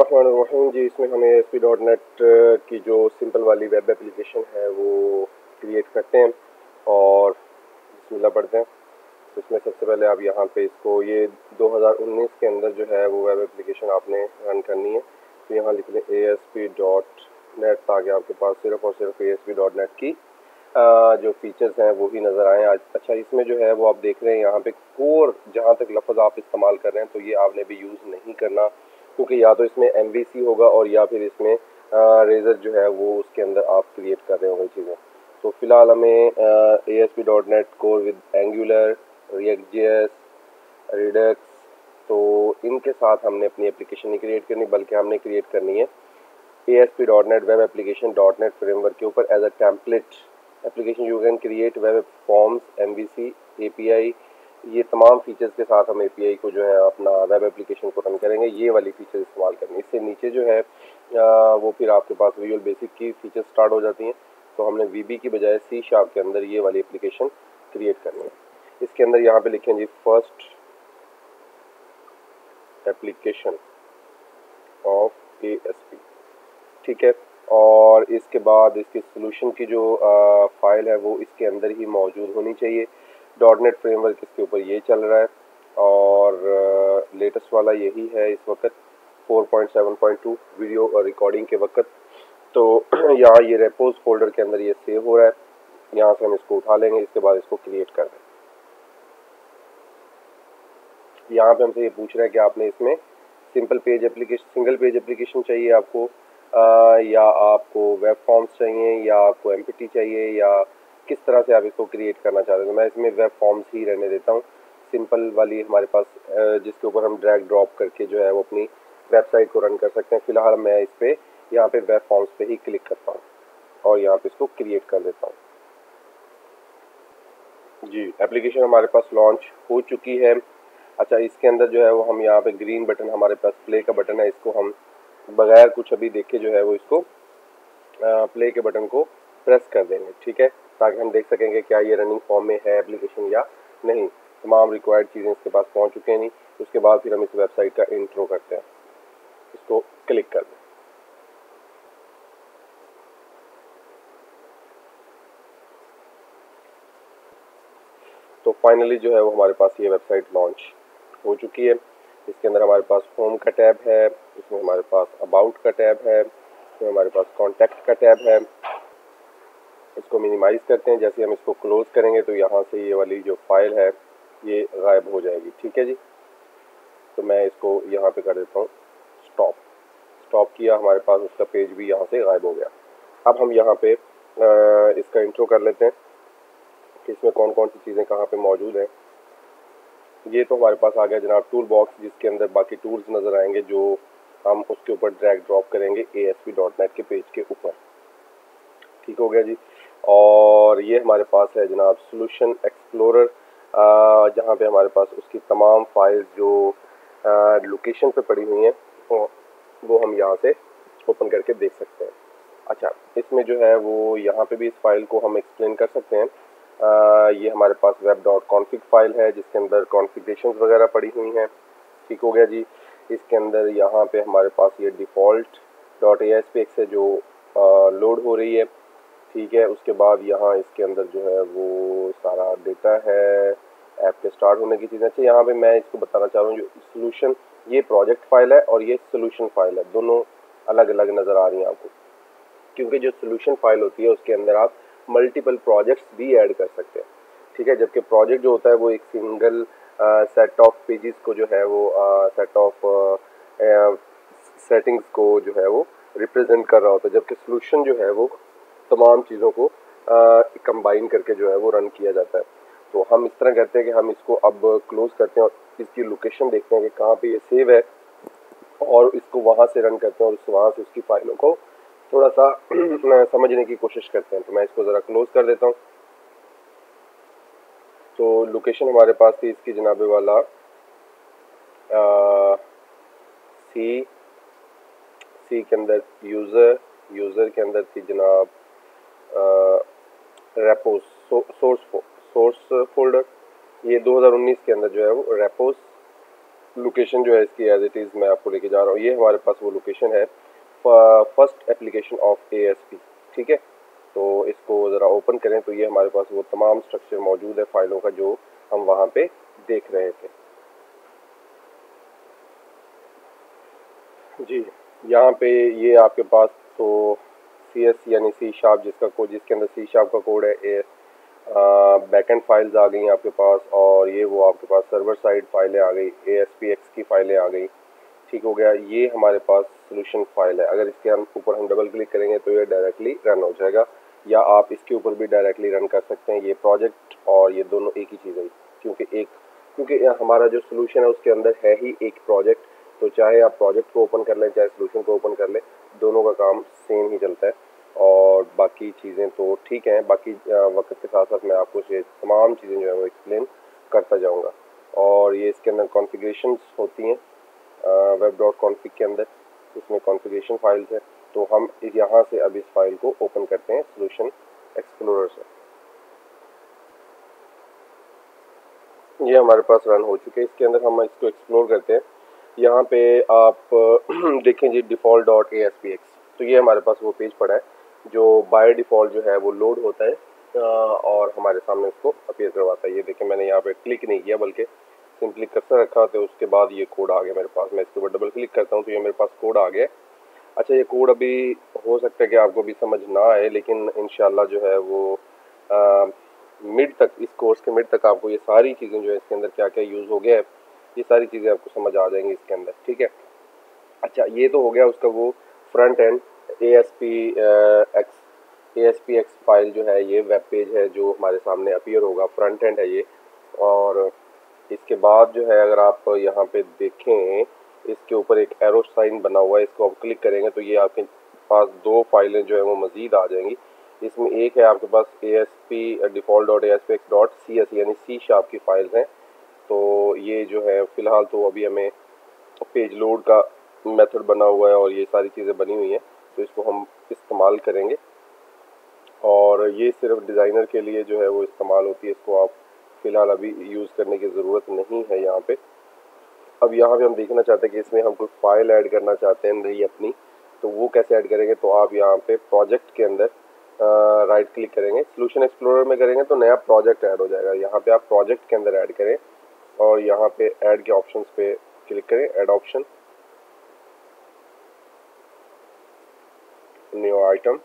बिस्मिल्लाहिर्रहमानिर्रहीम जी। इसमें हमें ASP.NET की जो सिंपल वाली वेब एप्लीकेशन है वो क्रिएट करते हैं और बिस्मिल्लाह पढ़ते हैं। तो इसमें सबसे पहले आप यहाँ पे इसको ये 2019 के अंदर जो है वो वेब एप्लीकेशन आपने रन करनी है। तो यहाँ लिख लें ASP.NET ताकि आपके पास सिर्फ और सिर्फ ASP.NET की जो फीचर्स हैं वो ही नज़र आएँ आज। अच्छा, इसमें जो है वो आप देख रहे हैं यहाँ पे कोर जहाँ तक लफ्ज़ आप इस्तेमाल कर रहे हैं तो ये आपने भी यूज़ नहीं करना, क्योंकि या तो इसमें MVC होगा और या फिर इसमें रेजर जो है वो उसके अंदर आप क्रिएट कर रहे होंगे चीज़ें। तो फिलहाल हमें ASP.NET core with angular, React.js, Redux, तो इनके साथ हमने अपनी एप्लीकेशन नहीं क्रिएट करनी बल्कि हमने क्रिएट करनी है ASP.NET web application .NET framework के ऊपर as a template application. You can create web forms, MVC, API, ये तमाम फीचर्स के साथ हम API को जो है अपना वेब एप्लीकेशन को रन करेंगे। ये वाली फीचर इस्तेमाल करनी। इससे नीचे जो है वो फिर आपके पास विजुअल बेसिक की फीचर स्टार्ट हो जाती हैं। तो हमने VB की बजाय C# के अंदर ये वाली एप्लीकेशन क्रिएट करनी है। इसके अंदर यहाँ पे लिखें जी फर्स्ट एप्लीकेशन ऑफ ASP, ठीक है। और इसके बाद इसकी सोल्यूशन की जो फाइल है वो इसके अंदर ही मौजूद होनी चाहिए। .NET फ्रेमवर्क इसके ऊपर ये चल रहा है और लेटेस्ट वाला यही है इस वक्त 4.7.2 वीडियो और रिकॉर्डिंग के वक्त। तो यहाँ ये रेपोज फोल्डर के अंदर ये सेव हो रहा है। यहाँ से हम इसको उठा लेंगे, इसके बाद इसको क्रिएट कर दें। यहाँ पे हमसे ये पूछ रहा है कि आपने इसमें सिंगल पेज एप्लीकेशन चाहिए आपको, या आपको वेब फॉर्म्स चाहिए, या आपको MPT चाहिए, या किस तरह से आप इसको क्रिएट करना चाहते हैं। तो मैं इसमें वेब फॉर्म्स ही रहने देता हूँ। सिंपल वाली हमारे पास जिसके ऊपर हम ड्रैग ड्रॉप करके जो है वो अपनी वेबसाइट को रन कर सकते हैं। फिलहाल मैं इस पर यहाँ पे वेब फॉर्म्स पे ही क्लिक करता हूँ और यहाँ पे इसको क्रिएट कर देता हूँ जी। एप्लीकेशन हमारे पास लॉन्च हो चुकी है। अच्छा, इसके अंदर जो है वो हम यहाँ पे ग्रीन बटन हमारे पास प्ले का बटन है, इसको हम बगैर कुछ अभी देखे जो है वो इसको प्ले के बटन को प्रेस कर देंगे, ठीक है, ताकि हम देख सकेंगे क्या ये रनिंग फॉर्म में है एप्लीकेशन या नहीं। तमाम रिक्वायर्ड चीज़ें इसके पास पहुँच चुके हैं नहीं। उसके बाद फिर हम इस वेबसाइट का इंट्रो करते हैं, इसको क्लिक कर दें। तो फाइनली जो है वो हमारे पास ये वेबसाइट लॉन्च हो चुकी है। इसके अंदर हमारे पास होम का टैब है, इसमें हमारे पास अबाउट का टैब है, इसमें हमारे पास कॉन्टैक्ट का टैब है। इसको मिनिमाइज़ करते हैं। जैसे हम इसको क्लोज़ करेंगे तो यहाँ से ये वाली जो फाइल है ये गायब हो जाएगी, ठीक है जी। तो मैं इसको यहाँ पे कर देता हूँ स्टॉप किया, हमारे पास उसका पेज भी यहाँ से गायब हो गया। अब हम यहाँ पे इसका इंट्रो कर लेते हैं कि इसमें कौन कौन सी चीज़ें कहाँ पे मौजूद हैं। ये तो हमारे पास आ गया जनाब टूल बॉक्स, जिसके अंदर बाकी टूल्स नज़र आएंगे जो हम उसके ऊपर ड्रैग ड्रॉप करेंगे ASP.NET के पेज के ऊपर, ठीक हो गया जी। और ये हमारे पास है जनाब सोल्यूशन एक्सप्लोरर, जहाँ पे हमारे पास उसकी तमाम फाइल्स जो लोकेशन पे पड़ी हुई हैं वो हम यहाँ से ओपन करके देख सकते हैं। अच्छा, इसमें जो है वो यहाँ पे भी इस फाइल को हम एक्सप्लेन कर सकते हैं। ये हमारे पास web.config फाइल है जिसके अंदर कॉन्फ़िगरेशंस वगैरह पड़ी हुई हैं, ठीक हो गया जी। इसके अंदर यहाँ पे हमारे पास ये डिफ़ॉल्ट .ASPX से जो लोड हो रही है, ठीक है। उसके बाद यहाँ इसके अंदर जो है वो सारा डेटा है ऐप के स्टार्ट होने की चीज़ें। अच्छा, यहाँ पे मैं इसको बताना चाह रहा हूँ, जो सोल्यूशन ये प्रोजेक्ट फाइल है और ये सोल्यूशन फाइल है, दोनों अलग अलग नज़र आ रही हैं आपको, क्योंकि जो सोल्यूशन फाइल होती है उसके अंदर आप मल्टीपल प्रोजेक्ट्स भी ऐड कर सकते हैं, ठीक है। जबकि प्रोजेक्ट जो होता है वो एक सिंगल सेट ऑफ पेजेस को जो है वो सेट ऑफ सेटिंग्स को जो है वो रिप्रेजेंट कर रहा होता है, जबकि सोल्यूशन जो है वो तमाम चीज़ों को कंबाइन करके जो है वो रन किया जाता है। तो हम इस तरह करते हैं कि हम इसको अब क्लोज़ करते हैं और इसकी लोकेशन देखते हैं कि कहाँ पे ये सेव है और इसको वहाँ से रन करते हैं और वहाँ से उसकी फाइलों को थोड़ा सा समझने की कोशिश करते हैं। तो मैं इसको ज़रा क्लोज कर देता हूँ। तो लोकेशन हमारे पास थी इसकी जनाबे वाला सी के अंदर यूज़र के अंदर थी जनाब रेपोस सोर्स फोल्डर। ये 2019 के अंदर जो है वो रेपोस लोकेशन जो है इसकी एज इट इज़ मैं आपको लेके जा रहा हूँ। ये हमारे पास वो लोकेशन है फर्स्ट एप्लीकेशन ऑफ ASP, ठीक है। तो इसको ज़रा ओपन करें तो ये हमारे पास वो तमाम स्ट्रक्चर मौजूद है फाइलों का जो हम वहाँ पे देख रहे थे। जी, यहाँ पे ये आपके पास तो CS यानी C# जिसका कोड, जिसके अंदर C# का कोड है, बैकएंड फाइल्स आ गई आपके पास, और ये वो आपके पास सर्वर साइड फाइलें आ गई, ASPX की फाइलें आ गई, ठीक हो गया। ये हमारे पास सोल्यूशन फाइल है। अगर इसके ऊपर हम डबल क्लिक करेंगे तो ये डायरेक्टली रन हो जाएगा, या आप इसके ऊपर भी डायरेक्टली रन कर सकते हैं। ये प्रोजेक्ट और ये दोनों एक ही चीज़ है, क्योंकि हमारा जो सोल्यूशन है उसके अंदर है ही एक प्रोजेक्ट। तो चाहे आप प्रोजेक्ट को ओपन कर लें चाहे सोल्यूशन को ओपन कर लें, दोनों का काम सेम ही चलता है। और बाकी चीज़ें तो ठीक हैं, बाकी वक्त के साथ साथ मैं आपको ये तमाम चीज़ें जो है वो एक्सप्लेन करता जाऊंगा। और ये इसके अंदर कॉन्फ़िगरेशंस होती हैं web.config के अंदर, इसमें कॉन्फ़िगरेशन फाइल्स है। तो हम यहाँ से अब इस फाइल को ओपन करते हैं सोल्यूशन एक्सप्लोरर से। ये हमारे पास रन हो चुके हैं। इसके अंदर हम इसको एक्सप्लोर करते हैं। यहाँ पे आप देखें जी default.aspx, तो ये हमारे पास वो पेज पड़ा है जो बाय डिफ़ॉल्ट जो है वो लोड होता है और हमारे सामने उसको अपीयर करवाता है। ये देखें, मैंने यहाँ पे क्लिक नहीं किया बल्कि सिंपली कर्सर रखा, तो उसके बाद ये कोड आ गया मेरे पास। मैं इसके ऊपर डबल क्लिक करता हूँ तो ये मेरे पास कोड आ गया। अच्छा, ये कोड अभी हो सकता है कि आपको भी समझ ना आए, लेकिन इंशाल्लाह जो है वो मिड तक, इस कोर्स के मिड तक आपको ये सारी चीज़ें जो है इसके अंदर क्या क्या यूज़ हो गया है, ये सारी चीज़ें आपको समझ आ जाएंगी इसके अंदर, ठीक है। अच्छा, ये तो हो गया उसका वो फ्रंट एंड ASPX फाइल जो है, ये वेब पेज है जो हमारे सामने अपीयर होगा, फ्रंट एंड है ये। और इसके बाद जो है अगर आप यहाँ पे देखें, इसके ऊपर एक एरो साइन बना हुआ है, इसको आप क्लिक करेंगे तो ये आपके पास दो फाइलें जो है वो मज़ीद आ जाएंगी। इसमें एक है आपके पास ASP default.aspx.cs यानी C# की फाइल्स हैं। तो ये जो है फ़िलहाल तो अभी हमें पेज लोड का मेथड बना हुआ है और ये सारी चीज़ें बनी हुई हैं, तो इसको हम इस्तेमाल करेंगे। और ये सिर्फ डिज़ाइनर के लिए जो है वो इस्तेमाल होती है, इसको आप फ़िलहाल अभी यूज़ करने की ज़रूरत नहीं है यहाँ पे। अब यहाँ पे हम देखना चाहते हैं कि इसमें हम कोई फाइल ऐड करना चाहते हैं नई अपनी, तो वो कैसे ऐड करेंगे। तो आप यहाँ पे प्रोजेक्ट के अंदर राइट क्लिक करेंगे, सोल्यूशन एक्सप्लोरर में करेंगे तो नया प्रोजेक्ट ऐड हो जाएगा। यहाँ पे आप प्रोजेक्ट के अंदर ऐड करें और यहाँ पे ऐड के ऑप्शंस पे क्लिक करें, ऐड ऑप्शन, न्यू आइटम।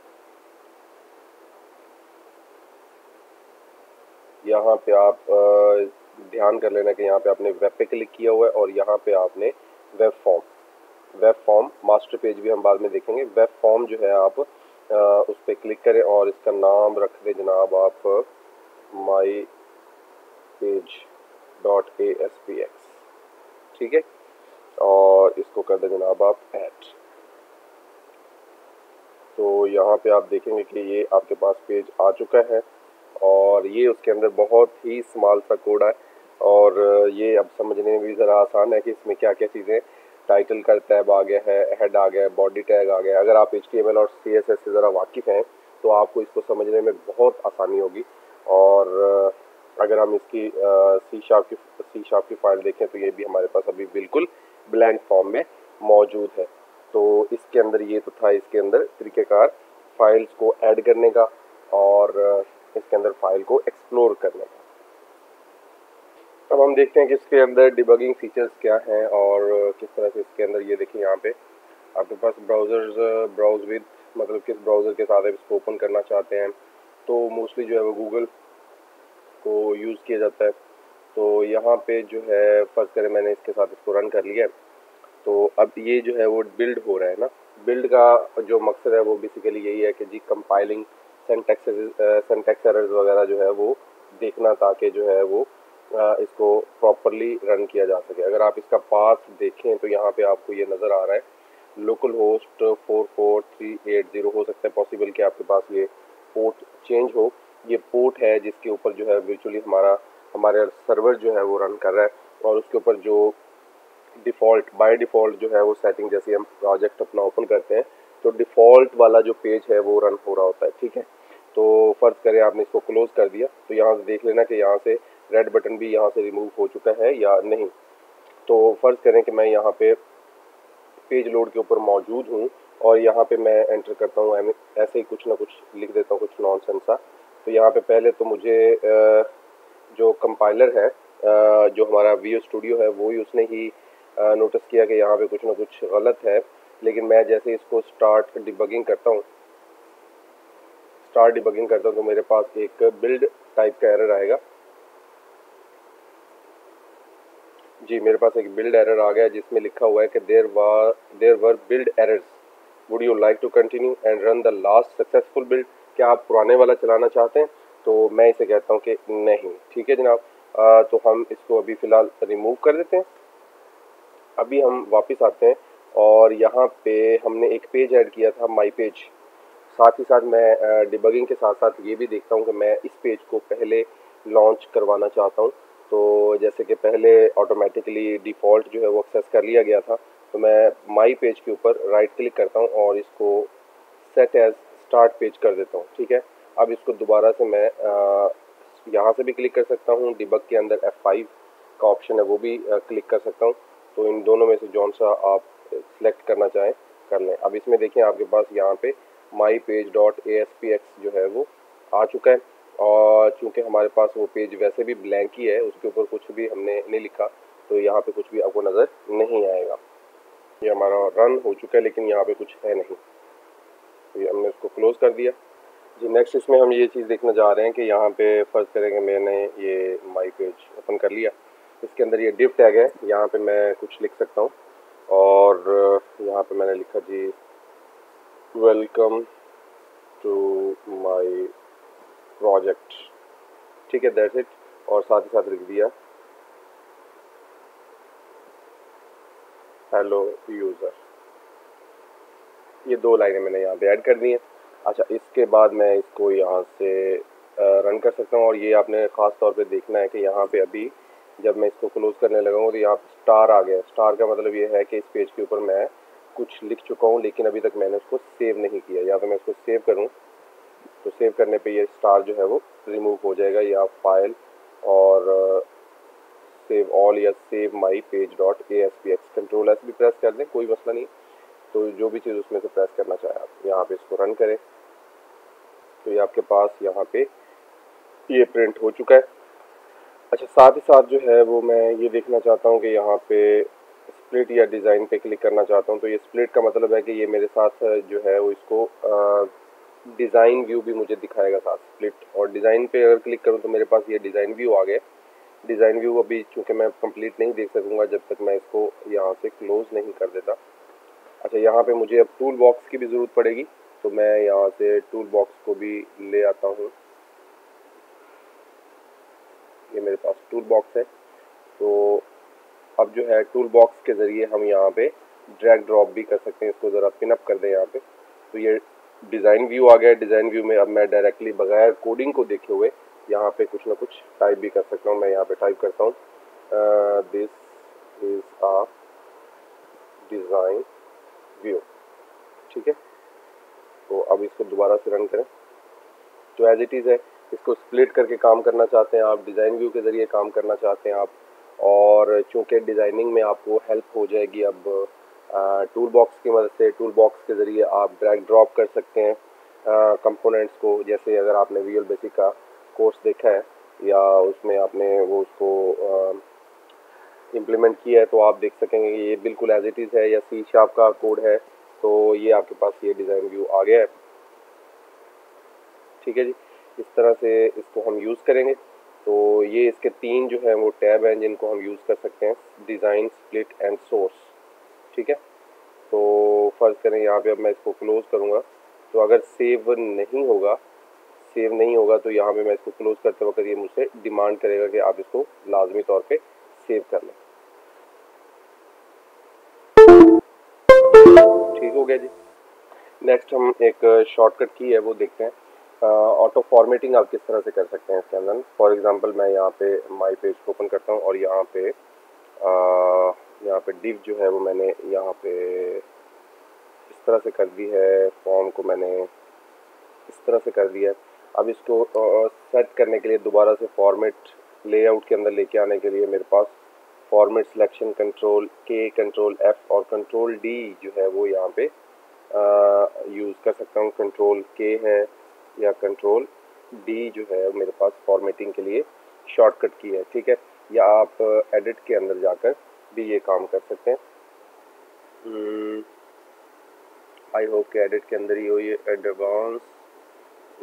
यहाँ पे आप ध्यान कर लेना कि यहाँ पे आपने वेब पे क्लिक किया हुआ है और यहाँ पे आपने वेब फॉर्म मास्टर पेज भी हम बाद में देखेंगे। वेब फॉर्म जो है आप उस पर क्लिक करें और इसका नाम रख दें जनाब आप माई पेज .aspx, ठीक है। और इसको कर दें जनाब आप ऐड। तो यहाँ पे आप देखेंगे कि ये आपके पास पेज आ चुका है और ये उसके अंदर बहुत ही स्मॉल सा कोड है और ये अब समझने में भी ज़रा आसान है कि इसमें क्या क्या चीज़ें। टाइटल का टैब आ गया है, हेड आ गया है, बॉडी टैग आ गया है। अगर आप HTML और CSS से ज़रा वाकिफ़ हैं तो आपको इसको समझने में बहुत आसानी होगी। और अगर हम इसकी C# की फ़ाइल देखें तो ये भी हमारे पास अभी बिल्कुल ब्लैंक फॉर्म में मौजूद है। तो इसके अंदर ये तो था, इसके अंदर तरीक़ेकार फाइल्स को ऐड करने का और इसके अंदर फाइल को एक्सप्लोर करने का। अब हम देखते हैं कि इसके अंदर डिबगिंग फीचर्स क्या हैं और किस तरह से इसके अंदर, ये देखिए यहाँ पे आपके पास ब्राउज़ विद, मतलब किस ब्राउज़र के साथ आप इसको ओपन करना चाहते हैं। तो मोस्टली जो है वो गूगल को यूज़ किया जाता है। तो यहाँ पे जो है फ़र्ज़ करें मैंने इसके साथ इसको रन कर लिया है, तो अब ये जो है वो बिल्ड हो रहा है ना। बिल्ड का जो मकसद है वो बेसिकली यही है कि जी कंपाइलिंग सिंटैक्स एरर्स वगैरह जो है वो देखना, ताकि जो है वो इसको प्रॉपरली रन किया जा सके। अगर आप इसका पाथ देखें तो यहाँ पे आपको ये नज़र आ रहा है लोकल होस्ट 44380। हो सकता है पॉसिबल कि आपके पास ये पोर्ट चेंज हो। ये पोर्ट है जिसके ऊपर जो है वर्चुअली हमारे सर्वर जो है वो रन कर रहा है और उसके ऊपर जो बाय डिफ़ॉल्ट जो है वो सेटिंग, जैसे हम प्रोजेक्ट अपना ओपन करते हैं तो डिफ़ॉल्ट वाला जो पेज है वो रन हो रहा होता है, ठीक है। तो फ़र्ज़ करें आपने इसको क्लोज़ कर दिया तो यहाँ से देख लेना कि यहाँ से रेड बटन भी यहाँ से रिमूव हो चुका है या नहीं। तो तो फ़र्ज़ करें कि मैं यहाँ पे पेज लोड के ऊपर मौजूद हूँ और यहाँ पे मैं एंटर करता हूँ, ऐसे ही कुछ ना कुछ लिख देता हूँ, कुछ नॉनसेंस सा। तो यहाँ पे पहले तो मुझे जो कंपाइलर है, जो हमारा वीओ स्टूडियो है, वो ही उसने ही नोटिस किया कि यहाँ पे कुछ ना कुछ गलत है। लेकिन मैं जैसे इसको स्टार्ट डिबगिंग करता हूँ तो मेरे पास एक बिल्ड टाइप का एरर आएगा। जी, मेरे पास एक बिल्ड एरर आ गया जिसमें लिखा हुआ है कि there were build errors, would you like to continue and run the last successful build. क्या आप पुराने वाला चलाना चाहते हैं? तो मैं इसे कहता हूँ कि नहीं। ठीक है जनाब, तो हम इसको अभी फ़िलहाल रिमूव कर देते हैं। अभी हम वापस आते हैं और यहाँ पे हमने एक पेज ऐड किया था, माई पेज। साथ ही साथ मैं डिबगिंग के साथ साथ ये भी देखता हूँ कि मैं इस पेज को पहले लॉन्च करवाना चाहता हूँ। तो जैसे कि पहले ऑटोमेटिकली डिफ़ॉल्ट जो है वो एक्सेस कर लिया गया था, तो मैं माई पेज के ऊपर राइट क्लिक करता हूँ और इसको सेट एज स्टार्ट पेज कर देता हूँ। ठीक है, अब इसको दोबारा से मैं यहाँ से भी क्लिक कर सकता हूँ, डिबग के अंदर F5 का ऑप्शन है वो भी क्लिक कर सकता हूँ। तो इन दोनों में से जौन सा आप सिलेक्ट करना चाहें कर लें। अब इसमें देखिए आपके पास यहाँ पे माई पेज डॉट ASPX जो है वो आ चुका है और चूँकि हमारे पास वो पेज वैसे भी ब्लैंक ही है, उसके ऊपर कुछ भी हमने नहीं लिखा, तो यहाँ पे कुछ भी आपको नज़र नहीं आएगा। ये हमारा रन हो चुका है लेकिन यहाँ पे कुछ है नहीं, तो ये हमने इसको क्लोज़ कर दिया। जी, नेक्स्ट इसमें हम ये चीज़ देखने जा रहे हैं कि यहाँ पे फ़र्ज़ करेंगे मैंने ये माई पेज ओपन कर लिया, इसके अंदर ये डिव टैग है, यहाँ पे मैं कुछ लिख सकता हूँ और यहाँ पे मैंने लिखा जी वेलकम टू माई प्रोजेक्ट। ठीक है, दैट्स इट। और साथ ही साथ लिख दिया हेलो यूज़र। ये 2 लाइनें मैंने यहाँ पे ऐड कर दी हैं। अच्छा, इसके बाद मैं इसको यहाँ से रन कर सकता हूँ और ये आपने ख़ास तौर पे देखना है कि यहाँ पे अभी जब मैं इसको क्लोज़ करने लगा हूँ तो यहाँ पे स्टार आ गया। स्टार का मतलब ये है कि इस पेज के ऊपर मैं कुछ लिख चुका हूँ लेकिन अभी तक मैंने उसको सेव नहीं किया। या तो मैं इसको सेव करूँ तो सेव करने पे ये स्टार जो है वो रिमूव हो जाएगा, या फाइल और सेव ऑल या save my page dot ASPX control S भी प्रेस कर दें, कोई मसला नहीं। तो जो भी चीज़ उसमें से प्रेस करना चाहें आप, यहाँ पे इसको रन करें तो ये आपके पास यहाँ पे ये प्रिंट हो चुका है। अच्छा, साथ ही साथ जो है वो मैं ये देखना चाहता हूँ कि यहाँ पे स्प्लिट या डिज़ाइन पे क्लिक करना चाहता हूँ। तो ये स्प्लिट का मतलब है कि ये मेरे साथ जो है वो इसको डिज़ाइन व्यू भी मुझे दिखाएगा साथ स्प्लिट। और डिज़ाइन पे अगर क्लिक करूँ तो मेरे पास ये डिज़ाइन व्यू आ गया। डिज़ाइन व्यू अभी चूँकि मैं कंप्लीट नहीं देख सकूँगा जब तक मैं इसको यहाँ से क्लोज़ नहीं कर देता। अच्छा, यहाँ पे मुझे अब टूल बॉक्स की भी ज़रूरत पड़ेगी, तो मैं यहाँ से टूल बॉक्स को भी ले आता हूँ। ये मेरे पास टूल बॉक्स है, तो अब जो है टूल बॉक्स के ज़रिए हम यहाँ पे ड्रैग ड्रॉप भी कर सकते हैं। इसको ज़रा पिन अप कर दें यहाँ पे, तो ये डिज़ाइन व्यू आ गया। डिज़ाइन व्यू में अब मैं डायरेक्टली बगैर कोडिंग को देखे हुए यहाँ पे कुछ ना कुछ टाइप भी कर सकता हूँ। मैं यहाँ पे टाइप करता हूँ this is a design view. ठीक है, तो अब इसको दोबारा से रन करें तो एज इट इज़ है। इसको स्प्लिट करके काम करना चाहते हैं आप, डिज़ाइन व्यू के ज़रिए काम करना चाहते हैं आप, और चूँकि डिज़ाइनिंग में आपको हेल्प हो जाएगी अब टूल बॉक्स की मदद से। टूल बॉक्स के ज़रिए आप ड्रैग ड्रॉप कर सकते हैं कंपोनेंट्स को। जैसे अगर आपने विजुअल बेसिक का कोर्स देखा है या उसमें आपने वो उसको इम्प्लीमेंट किया है तो आप देख सकेंगे कि ये बिल्कुल एज इट इज़ है, या C# का कोड है। तो ये आपके पास ये डिज़ाइन व्यू आ गया है। ठीक है जी, इस तरह से इसको हम यूज़ करेंगे। तो ये इसके 3 जो हैं वो टैब हैं जिनको हम यूज़ कर सकते हैं, डिज़ाइन, स्प्लिट एंड सोर्स। ठीक है, तो फ़र्ज़ करें यहाँ पे अब मैं इसको क्लोज़ करूँगा तो अगर सेव नहीं होगा तो यहाँ पे मैं इसको क्लोज़ करते वक्त ये मुझसे डिमांड करेगा कि आप इसको लाजमी तौर पे सेव कर लें। ठीक हो गया जी। नेक्स्ट हम एक शॉर्टकट की है वो देखते हैं। ऑटो फॉर्मेटिंग आप किस तरह से कर सकते हैं इसके अंदर। फॉर एग्जांपल मैं यहाँ पे माई पेज को ओपन करता हूँ और यहाँ पे डिव जो है वो मैंने यहाँ पे इस तरह से कर दी है, फॉर्म को मैंने इस तरह से कर दिया है। अब इसको सेट करने के लिए दोबारा से फॉर्मेट लेआउट के अंदर लेके आने के लिए मेरे पास फॉर्मेट सिलेक्शन कंट्रोल के, कंट्रोल एफ और कंट्रोल डी जो है वो यहाँ पे यूज़ कर सकता हूँ। कंट्रोल के है या कंट्रोल डी जो है मेरे पास फॉर्मेटिंग के लिए शॉर्टकट की है, ठीक है। या आप एडिट के अंदर जाकर भी ये काम कर सकते हैं। आई होप कि एडिट के अंदर ही हो ये एडवांस,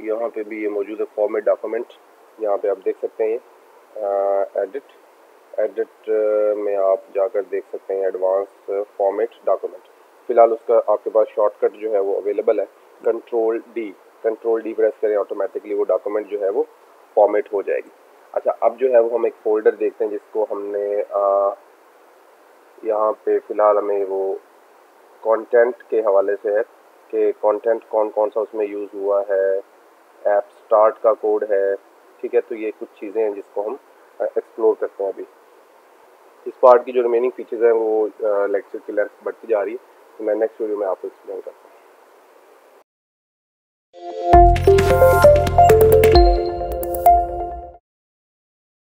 यहाँ पे भी ये मौजूद है फॉर्मेट डॉक्यूमेंट, यहाँ पे आप देख सकते हैं एडिट में आप जाकर देख सकते हैं एडवांस फॉर्मेट डॉक्यूमेंट। फ़िलहाल उसका आपके पास शॉर्टकट जो है वो अवेलेबल है, कंट्रोल डी प्रेस करें, ऑटोमेटिकली वो डॉक्यूमेंट जो है वो फॉर्मेट हो जाएगी। अच्छा, अब जो है वो हम एक फ़ोल्डर देखते हैं जिसको हमने यहाँ पे फ़िलहाल हमें वो कंटेंट के हवाले से है कि कंटेंट कौन कौन सा उसमें यूज़ हुआ है, ऐप स्टार्ट का कोड है, ठीक है। तो ये कुछ चीज़ें हैं जिसको हम एक्सप्लोर करते हैं अभी। इस पार्ट की जो रिमेनिंग फीचर्स हैं वो लेक्चर की लेंथ बढ़ती जा रही है, तो मैं नेक्स्ट वीडियो में आपको एक्सप्लेन करता हूँ।